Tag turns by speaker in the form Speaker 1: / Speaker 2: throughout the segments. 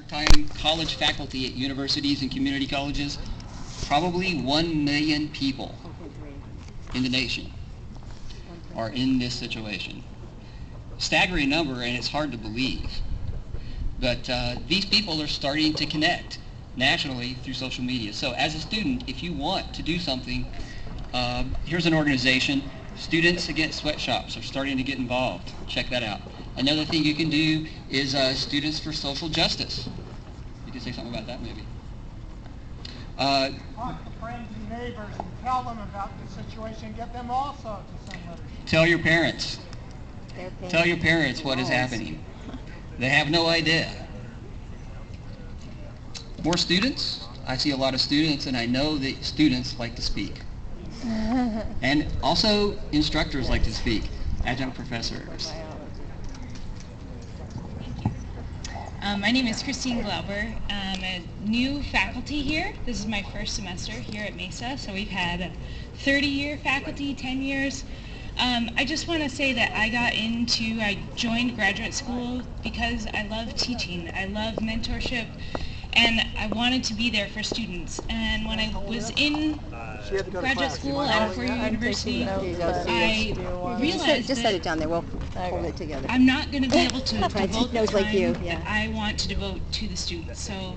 Speaker 1: part-time college faculty at universities and community colleges, probably 1 million people in the nation are in this situation. Staggering number, and it's hard to believe. But these people are starting to connect nationally through social media. So as a student, if you want to do something, here's an organization. Students Against Sweatshops are starting to get involved. Check that out. Another thing you can do is Students for Social Justice. You can say something about that maybe.
Speaker 2: Talk to friends and neighbors and tell them about the situation. Get them also to send letters.
Speaker 1: Tell your parents. Tell your parents what is happening. They have no idea. More students? I see a lot of students, and I know that students like to speak. And also instructors like to speak, adjunct professors.
Speaker 3: My name is Christine Glauber. I'm a new faculty here. This is my first semester here at Mesa, so we've had 30-year faculty, 10 years. I just want to say that I joined graduate school because I love teaching. I love mentorship, and I wanted to be there for students. And when I was in graduate school at Four-Year University, I realized
Speaker 4: just set it down there. We'll hold it together.
Speaker 3: I'm not going to be able to devote the
Speaker 4: Knows like you,
Speaker 3: time
Speaker 4: yeah.
Speaker 3: that I want to devote to the students. So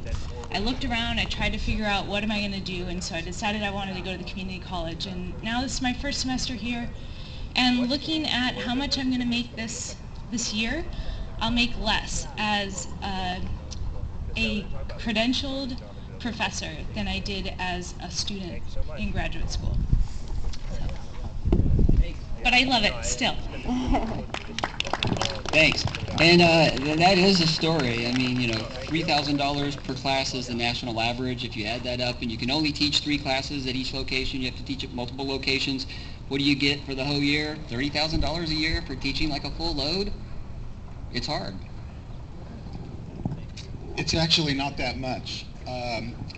Speaker 3: I looked around, I tried to figure out what am I going to do, and so I decided I wanted to go to the community college. And now this is my first semester here, and looking at how much I'm going to make this year, I'll make less as a credentialed professor than I did as a student in graduate school. So. But I love it still.
Speaker 1: Thanks. And that is a story. I mean, $3,000 per class is the national average. If you add that up, and you can only teach 3 classes at each location, you have to teach at multiple locations. What do you get for the whole year? $30,000 a year for teaching like a full load? It's hard.
Speaker 5: It's actually not that much.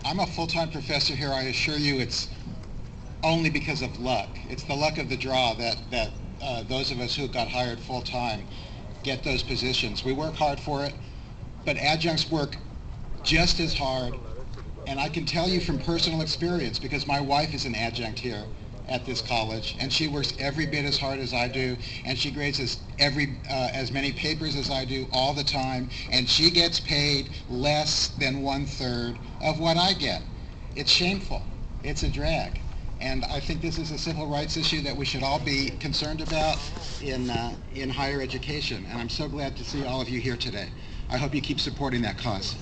Speaker 5: I'm a full-time professor here. I assure you it's only because of luck. It's the luck of the draw that those of us who got hired full-time get those positions. We work hard for it, but adjuncts work just as hard. And I can tell you from personal experience, because my wife is an adjunct here at this college, and she works every bit as hard as I do, and she grades as many papers as I do all the time, and she gets paid less than 1/3 of what I get. It's shameful. It's a drag. And I think this is a civil rights issue that we should all be concerned about in higher education. And I'm so glad to see all of you here today. I hope you keep supporting that cause.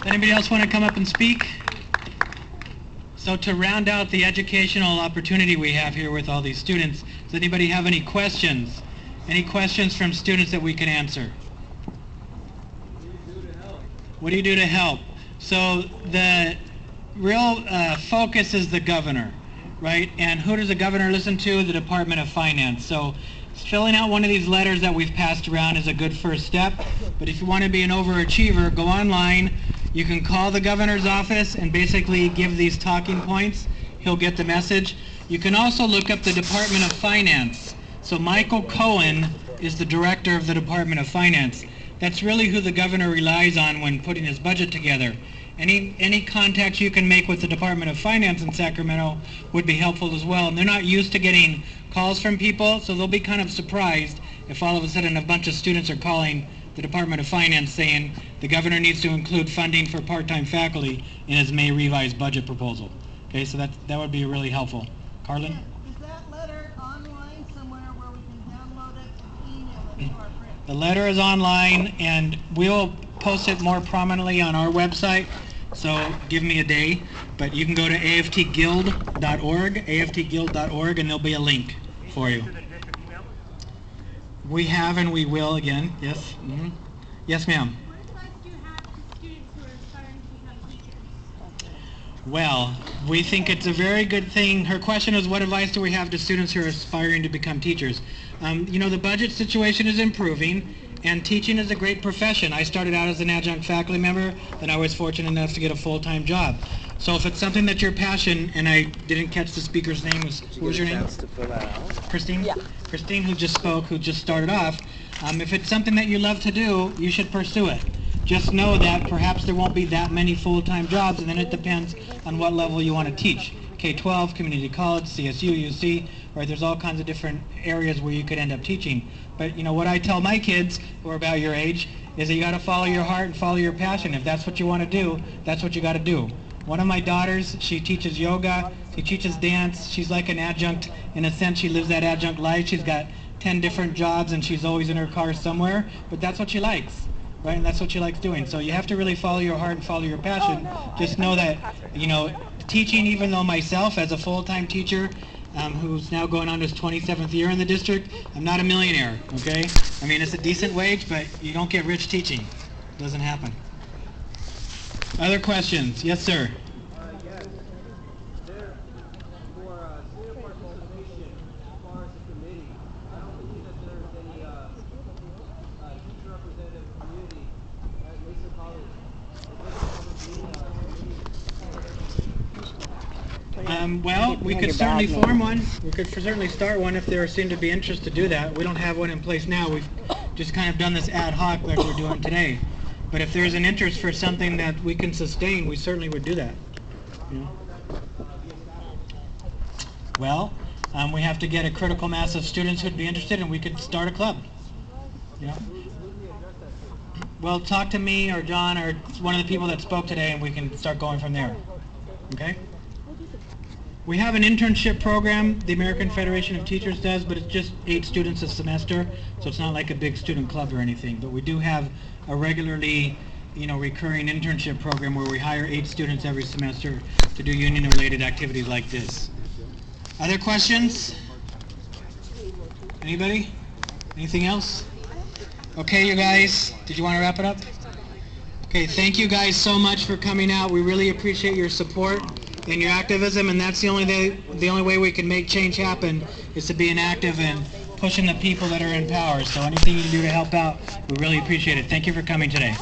Speaker 6: Anybody else want to come up and speak? So to round out the educational opportunity we have here with all these students, does anybody have any questions? Any questions from students that we can answer? What do you do to help? So the real focus is the governor, right? And who does the governor listen to? The Department of Finance. So filling out one of these letters that we've passed around is a good first step. But if you want to be an overachiever, go online. You can call the governor's office and basically give these talking points. He'll get the message. You can also look up the Department of Finance. So Michael Cohen is the director of the Department of Finance. That's really who the governor relies on when putting his budget together. Any contacts you can make with the Department of Finance in Sacramento would be helpful as well. And they're not used to getting calls from people, so they'll be kind of surprised if all of a sudden a bunch of students are calling the Department of Finance saying the governor needs to include funding for part-time faculty in his May revised budget proposal. Okay, so that would be really helpful. Carlin?
Speaker 2: Is that letter online somewhere where we can download it and email it to our friends?
Speaker 6: The letter is online, and we'll post it more prominently on our website, so give me a day. But you can go to aftguild.org, and there'll be a link for you. We have and we will again, yes. Mm-hmm. Yes, ma'am.
Speaker 7: What advice do you have to students who are aspiring to become teachers?
Speaker 6: Well, we think it's a very good thing. Her question is, what advice do we have to students who are aspiring to become teachers? The budget situation is improving, and teaching is a great profession. I started out as an adjunct faculty member, then I was fortunate enough to get a full-time job. So if it's something that's your passion, and I didn't catch the speaker's name, what was your name?
Speaker 8: To fill that out?
Speaker 6: Christine?
Speaker 4: Yeah.
Speaker 6: Christine, who just spoke, who just started off, If it's something that you love to do, you should pursue it. Just know that perhaps there won't be that many full-time jobs, and then it depends on what level you want to teach. K-12, community college, CSU, UC, right? There's all kinds of different areas where you could end up teaching. But you know what I tell my kids who are about your age is that you got to follow your heart and follow your passion. If that's what you want to do, that's what you got to do. One of my daughters, she teaches yoga, she teaches dance. She's like an adjunct in a sense. She lives that adjunct life. She's got 10 different jobs and she's always in her car somewhere, but that's what she likes. Right, and that's what she likes doing. So you have to really follow your heart and follow your passion. Just know that, you know, teaching, even though myself as a full-time teacher, who's now going on his 27th year in the district, I'm not a millionaire, okay? I mean, it's a decent wage, but you don't get rich teaching. It doesn't happen. Other questions? Yes, sir.
Speaker 8: Yes. There, for student participation as far as the committee, I don't believe that there's any teacher representative community at Mesa College.
Speaker 6: Well, we could certainly form one. We could certainly start one if there seemed to be interest to do that. We don't have one in place now. We've just kind of done this ad hoc like we're doing today. But if there's an interest for something that we can sustain, we certainly would do that. You know? Well, we have to get a critical mass of students who'd be interested, and we could start a club. You know? Well, talk to me or John or one of the people that spoke today, and we can start going from there. Okay? We have an internship program the American Federation of Teachers does, but it's just 8 students a semester, so it's not like a big student club or anything. But we do have a regularly, you know, recurring internship program where we hire 8 students every semester to do union-related activities like this. Other questions? Anybody? Anything else? Okay, you guys, did you want to wrap it up? Okay, thank you guys so much for coming out. We really appreciate your support and your activism, and that's the only way we can make change happen is to be active and pushing the people that are in power. So anything you can do to help out, we really appreciate it. Thank you for coming today.